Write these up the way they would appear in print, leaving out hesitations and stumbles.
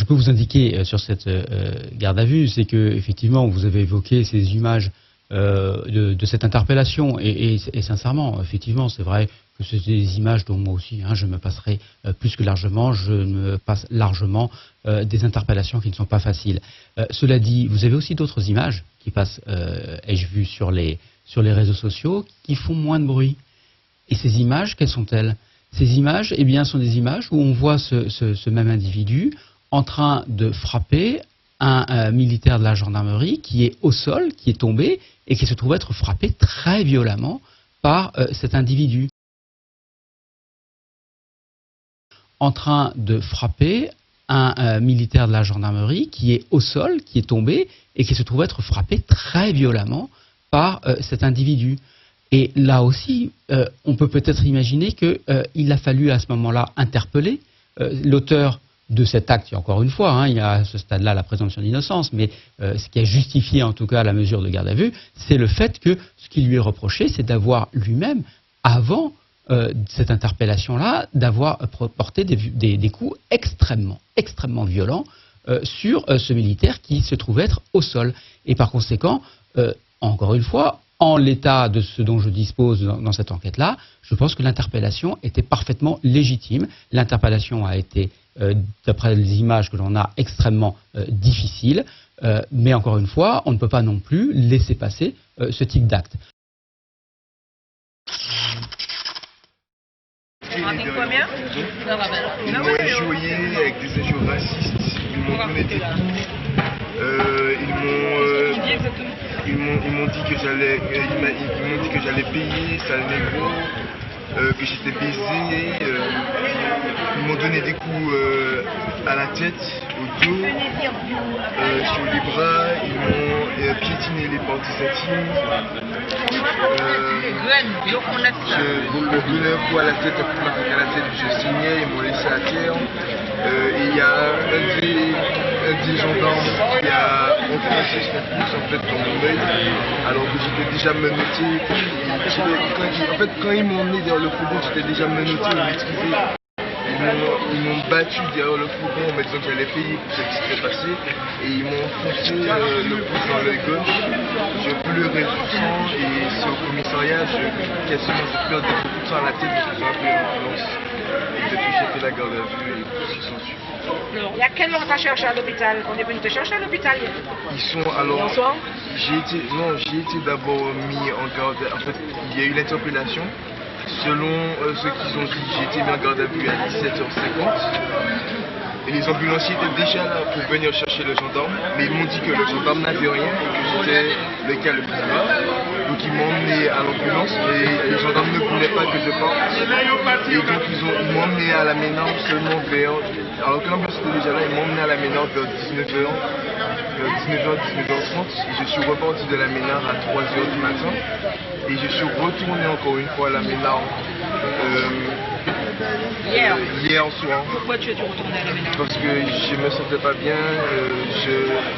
peux vous indiquer sur cette garde à vue, c'est que effectivement, vous avez évoqué ces images de cette interpellation, et sincèrement, effectivement, c'est vrai que c'est des images dont moi aussi, je me passerai plus que largement, je me passe largement des interpellations qui ne sont pas faciles. Cela dit, vous avez aussi d'autres images qui passent, ai-je vu, sur les réseaux sociaux, qui font moins de bruit. Et ces images, quelles sont-elles? Ces images, eh bien, sont des images où on voit ce même individu en train de frapper un militaire de la gendarmerie qui est au sol, qui est tombé et qui se trouve être frappé très violemment par cet individu. En train de frapper un militaire de la gendarmerie qui est au sol, qui est tombé et qui se trouve être frappé très violemment par cet individu. Et là aussi, on peut peut-être imaginer qu'il a fallu à ce moment-là interpeller l'auteur de cet acte. Et encore une fois, il y a à ce stade-là la présomption d'innocence, mais ce qui a justifié en tout cas la mesure de garde à vue, c'est le fait que ce qui lui est reproché, c'est d'avoir lui-même, avant cette interpellation-là, d'avoir porté des coups extrêmement violents sur ce militaire qui se trouvait être au sol. Et par conséquent, encore une fois, en l'état de ce dont je dispose dans cette enquête-là, je pense que l'interpellation était parfaitement légitime. L'interpellation a été, d'après les images que l'on a, extrêmement difficile. Mais encore une fois, on ne peut pas non plus laisser passer ce type d'acte. Ils m'ont injurié avec des injures racistes, ils m'ont donné des coups, ils m'ont dit que j'allais payer, sale négro, que j'étais baisé, ils m'ont donné des coups à la tête, au dos, sur les bras, ils m'ont piétiné les parties intimes. Je me donnais un coup à la tête, un coup à la tête, je signais, ils m'ont laissé à terre. Et il y a un des gendarmes qui a enfoncé son pouce en fait dans mon œil, alors que j'étais déjà menotté. En fait, quand ils m'ont emmené derrière le fourgon, j'étais déjà menotté ou maîtrisé. Ils m'ont battu derrière le fourgon en me disant que j'allais payer pour ce qui s'était passé, et ils m'ont enfoncé le pouce dans l'œil gauche. Je pleurais du sang, et c'est au commissariat, je pleure de beaucoup de sang à la tête, je suis appelé à l'ambulance. Et depuis j'ai fait la garde à vue et tout ce qui s'ensuit. Il y a quel moment t'as cherché à l'hôpital? On est venu te chercher à l'hôpital. Ils sont alors. Bonsoir. J'ai été d'abord mis en garde. En fait, il y a eu l'interpellation. Selon ce qu'ils ont dit, j'ai été mis en garde à vue à 17h50. Et les ambulanciers étaient déjà là pour venir chercher le gendarme, mais ils m'ont dit que le gendarme n'avait rien et que j'étais le cas le plus grave. Donc ils m'ont emmené à l'ambulance, mais les gendarmes ne voulaient pas que je parte. Et donc ils m'ont emmené à la Ménard seulement vers... Alors que l'ambulance était déjà là, ils m'ont emmené à la Ménard vers 19h, 19h30. Et je suis reparti de la Ménard à 3h du matin. Et je suis retourné encore une fois à la Ménard hier soir. Pourquoi tu es dû retourner à la Ménard? Parce que je me sentais pas bien,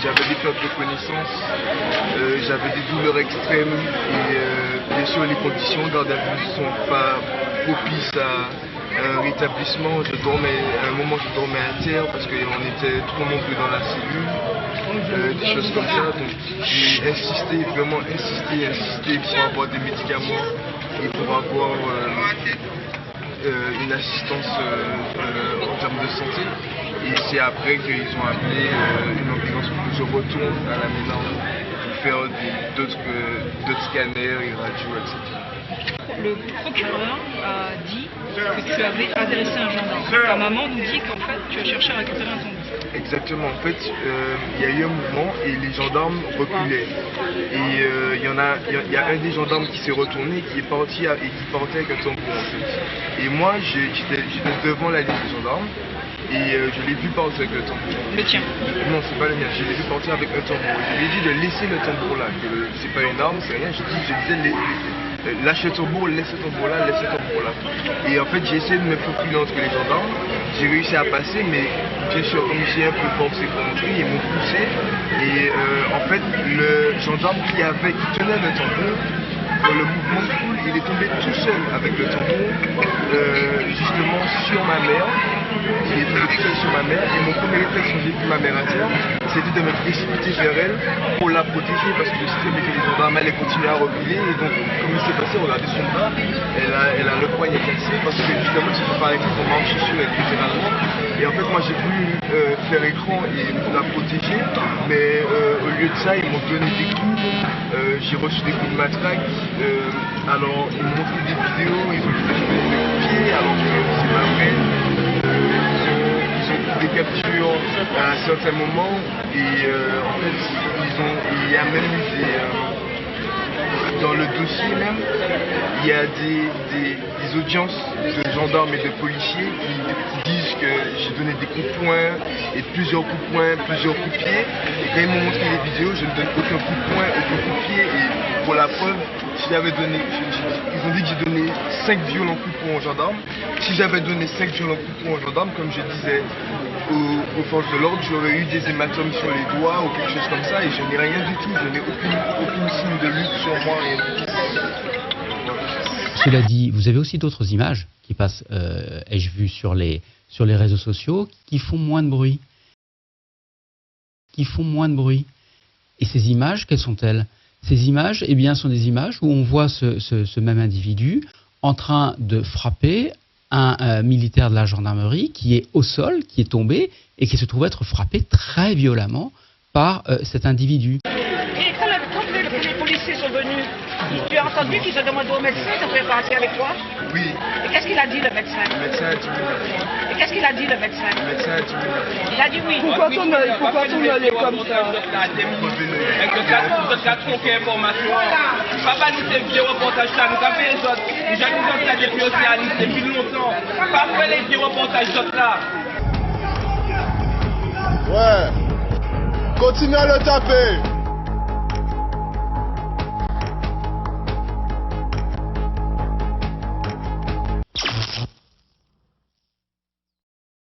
j'avais des pertes de connaissance, j'avais des douleurs extrêmes et bien sûr les conditions de garde à vue ne sont pas propices à un rétablissement. À un moment je dormais à terre parce qu'on était trop nombreux dans la cellule, des choses comme ça. Donc j'ai insisté, vraiment insisté pour avoir des médicaments et pour avoir une assistance en termes de santé. Et c'est après qu'ils ont appelé une ambulance pour que je retourne à la Ménard pour faire d'autres scanners et radios, etc. Le procureur a dit que tu avais agressé un gendarme. Ta maman nous dit qu'en fait tu as cherché à récupérer un tambour. Exactement, en fait il y a eu un mouvement et les gendarmes reculaient. Et il y a un des gendarmes qui s'est retourné et qui partait avec un tambour en fait. Et moi j'étais devant la ligne des gendarmes. Et je l'ai vu partir avec le tambour. Le tien? Non, c'est pas le mien. Je l'ai vu partir avec un tambour. Je lui ai dit de laisser le tambour là, que c'est pas une arme, c'est rien. Je disais lâche le tambour, laisse le tambour là, laisse le tambour là. Et en fait, j'ai essayé de me faufiler entre les gendarmes. J'ai réussi à passer, mais bien sûr, comme j'ai un peu forcé pour entrer, ils m'ont poussé. Et en fait, le gendarme qui tenait le tambour, dans le mouvement de foule, il est tombé tout seul avec le tambour, justement sur ma mère. il est tombé seul sur ma mère. Et mon premier réflexe quand j'ai vu ma mère à terre, c'était de me précipiter vers elle pour la protéger parce que je sais que les gendarmes allaient continuer à reculer. Et donc, comme il s'est passé, regardez son bras, elle a le poignet cassé parce que justement, c'est pas avec lui qu'on marche sur elle littéralement. Et en fait, moi j'ai voulu faire écran et la protéger, mais au lieu de ça, ils m'ont donné des coups. J'ai reçu des coups de matraque. Alors, ils m'ont montré des vidéos, ils ont dit que je faisais des coups de pied, alors que c'est pas vrai. Ils ont pris des captures à un certain moment et en fait, il y a même eu des. Dans le dossier même, il y a des audiences de gendarmes et de policiers qui disent que j'ai donné des coups de poing et plusieurs coups de poing, plusieurs coups de pied. Et quand ils m'ont montré les vidéos, je ne donne aucun coup de poing, aucun coup de pied. Et pour la preuve, si j'avais donné, ils ont dit que j'ai donné 5 violents coups de poing aux gendarmes. Si j'avais donné 5 violents coups de poing aux gendarmes, comme je disais aux forces de l'ordre, j'aurais eu des hématomes sur les doigts ou quelque chose comme ça et je n'ai rien du tout, je n'ai aucune signe de lutte sur moi, rien du tout. Cela dit, vous avez aussi d'autres images qui passent, ai-je vu, sur les réseaux sociaux, qui font moins de bruit. Et ces images, quelles sont-elles? Ces images, eh bien, sont des images où on voit ce même individu en train de frapper un militaire de la gendarmerie qui est au sol, qui est tombé et qui se trouve être frappé très violemment par cet individu. Et quand les policiers sont venus, tu as entendu qu'ils ont demandé au médecin de faire partir avec toi? Oui. Et qu'est-ce qu'il a dit le médecin? Le médecin a dit oui. Et qu'est-ce qu'il a dit le médecin? Le médecin a dit oui. Il a dit oui. Pourquoi ton œil est comme ça? Avec le 4 information, papa nous fait vieux reportage ça, nous avons fait les autres, nous avons fait depuis Océanie depuis longtemps, pas fait les vieux reportages là. Ouais, continuez à le taper.